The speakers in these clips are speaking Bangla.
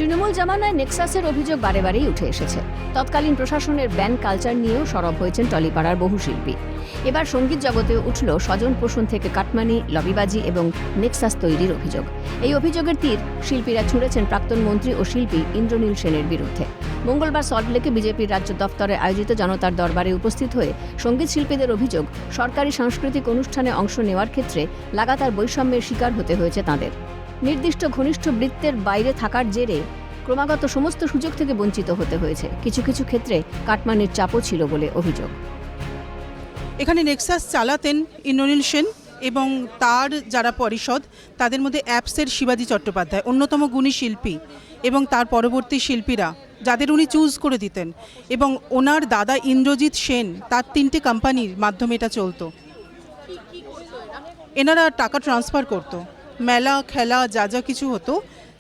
তৃণমূল জামানায় নেক্সাসের অভিযোগ বারে বারেই উঠে এসেছে। তৎকালীন প্রশাসনের ব্যান্ড কালচার নিয়েও সরব হয়েছেন টলিপাড়ার বহু শিল্পী। এবার সঙ্গীত জগতে উঠল স্বজন পোষণ থেকে কাটমানি, লবিবাজি এবং নেক্সাস তৈরির অভিযোগ। এই অভিযোগের তীর শিল্পীরা ছুঁড়েছেন প্রাক্তন মন্ত্রী ও শিল্পী ইন্দ্রনীল সেনের বিরুদ্ধে। মঙ্গলবার সল্টলেকে বিজেপির রাজ্য দফতরে আয়োজিত জনতার দরবারে উপস্থিত হয়ে সঙ্গীত শিল্পীদের অভিযোগ, সরকারি সাংস্কৃতিক অনুষ্ঠানে অংশ নেওয়ার ক্ষেত্রে লাগাতার বৈষম্যের শিকার হতে হয়েছে তাঁদের। নির্দিষ্ট ঘনিষ্ঠ বৃত্তের বাইরে থাকার জেরে ক্রমাগত সমস্ত সুযোগ থেকে বঞ্চিত হতে হয়েছে। কিছু কিছু ক্ষেত্রে কাটমানির চাপও ছিল বলে অভিযোগ। এখানে নেক্সাস চালাতেন ইন্দ্রনীল সেন এবং তার যারা পরিষদ, তাদের মধ্যে অ্যাপসের শিবাজি চট্টোপাধ্যায় অন্যতম গুণী শিল্পী, এবং তার পরবর্তী শিল্পীরা যাদের উনি চুজ করে দিতেন, এবং ওনার দাদা ইন্দ্রজিৎ সেন, তার 3টে কোম্পানির মাধ্যমে এটা চলতো। এনারা টাকা ট্রান্সফার করতো, মেলা খেলা যা যা কিছু হতো,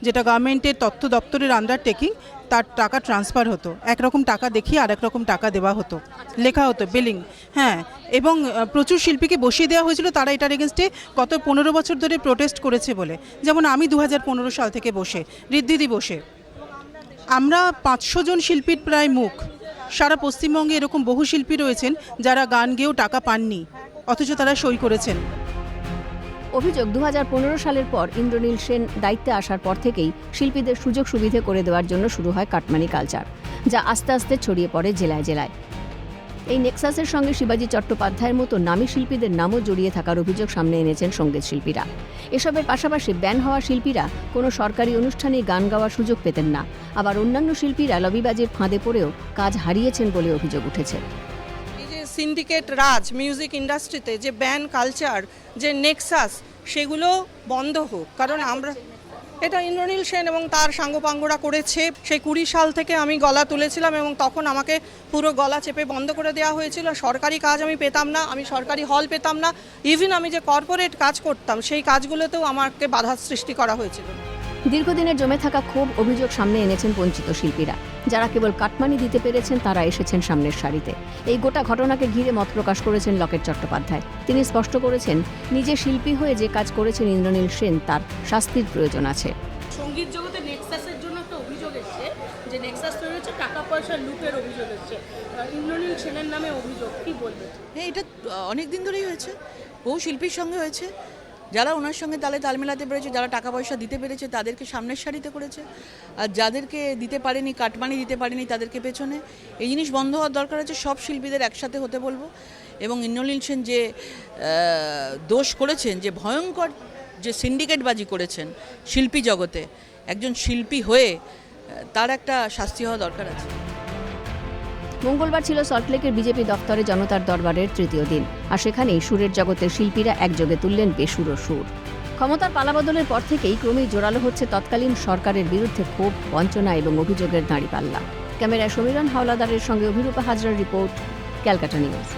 যেটা গভর্নমেন্টের তথ্য দপ্তরের আন্ডারটেকিং, তার টাকা ট্রান্সফার হতো। একরকম টাকা দেখিয়ে আর একরকম টাকা দেওয়া হতো, লেখা হতো বিলিং। হ্যাঁ, এবং প্রচুর শিল্পীকে বসিয়ে দেওয়া হয়েছিল। তারা এটার এগেনস্টে গত 15 বছর ধরে প্রোটেস্ট করেছে বলে। যেমন আমি 2015 সাল থেকে বসে, ঋদ্ধিদি বসে, আমরা 500 জন শিল্পীর প্রায় মুখ। সারা পশ্চিমবঙ্গে এরকম বহু শিল্পী রয়েছেন যারা গান গেয়েও টাকা পাননি, অথচ তারা সই করেছেন। অভিযোগ, 2015 সালের পর ইন্দ্রনীল সেন দায়িত্বে আসার পর থেকেই শিল্পীদের সুযোগ সুবিধে করে দেওয়ার জন্য শুরু হয় কাটমানি কালচার, যা আস্তে আস্তে ছড়িয়ে পড়ে জেলায় জেলায়। এই নেক্সাসের সঙ্গে শিবাজি চট্টোপাধ্যায়ের মতো নামী শিল্পীদের নামও জড়িয়ে থাকার অভিযোগ সামনে এনেছেন সঙ্গীত শিল্পীরা। এসবের পাশাপাশি ব্যান হওয়া শিল্পীরা কোনো সরকারি অনুষ্ঠানে গান গাওয়ার সুযোগ পেতেন না। আবার অন্যান্য শিল্পীরা লবিবাজির ফাঁদে পড়েও কাজ হারিয়েছেন বলে অভিযোগ উঠেছে। সিন্ডিকেট রাজ মিউজিক ইন্ডাস্ট্রিতে যে ব্যান কালচার, যে নেক্সাস, সেগুলো বন্ধ হোক। কারণ আমরা এটা ইন্দ্রনীল সেন এবং তার সাঙ্গপাঙ্গরা করেছে। সেই 20 সাল থেকে আমি গলা তুলেছিলাম এবং তখন আমাকে পুরো গলা চেপে বন্ধ করে দেওয়া হয়েছিল। সরকারি কাজ আমি পেতাম না, আমি সরকারি হল পেতাম না। ইভিন আমি যে কর্পোরেট কাজ করতাম সেই কাজগুলোতেও আমাকে বাধার সৃষ্টি করা হয়েছিল। দীর্ঘদিনের জমে থাকা ক্ষোভ, অভিযোগ সামনে এনেছেন বঞ্চিত শিল্পীরা। যারা কেবল কাটমানি দিতে পেরেছেন তারা এসেছেন সামনের সারিতে। এই গোটা ঘটনাকে ঘিরে মত প্রকাশ করেছেন লকেট চট্টোপাধ্যায়। তিনি স্পষ্ট করেছেন, নিজে শিল্পী হয়ে যে কাজ করেছেন ইন্দ্রনীল সেন, তার শাস্তির প্রয়োজন আছে। সঙ্গীত জগতে নেক্সাসের জন্য একটা অভিযোগ এসেছে যে নেক্সাস তৈরি হচ্ছে টাকা পয়সা লুটের অভিযোগ এসেছে, ইন্দ্রনীল সেনের নামে অভিযোগ। কি বলবেন? হ্যাঁ, এটা অনেক দিন ধরেই হয়েছে, বহু শিল্পীর সঙ্গে হয়েছে। যারা ওনার সঙ্গে তাল মেলাতে পেরেছে, যারা টাকা পয়সা দিতে পেরেছে তাদেরকে সামনের সারিতে করেছে, আর যাদেরকে দিতে পারেনি, কাটমানি দিতে পারেনি, তাদেরকে পেছনে। এই জিনিস বন্ধ হওয়ার দরকার আছে। সব শিল্পীদের একসাথে হতে বলবো। এবং ইন্দ্রনীল সেন যে দোষ করেছেন, যে ভয়ঙ্কর যে সিন্ডিকেটবাজি করেছেন শিল্পী জগতে, একজন শিল্পী হয়ে তার একটা শাস্তি হওয়া দরকার আছে। মঙ্গলবার ছিল সল্টলেকের বিজেপি দফতরে জনতার দরবারের তৃতীয় দিন, আর সেখানেই সুরের জগতের শিল্পীরা একযোগে তুললেন বেসুর সুর। ক্ষমতার পালাবদলের পর থেকেই ক্রমেই জোরালো হচ্ছে তৎকালীন সরকারের বিরুদ্ধে ক্ষোভ, বঞ্চনা এবং অভিযোগের দাঁড়িপাল্লা। ক্যামেরায় সমীরণ হাওলাদারের সঙ্গে অভিরূপা হাজরার রিপোর্ট, ক্যালকাটা নিউজ।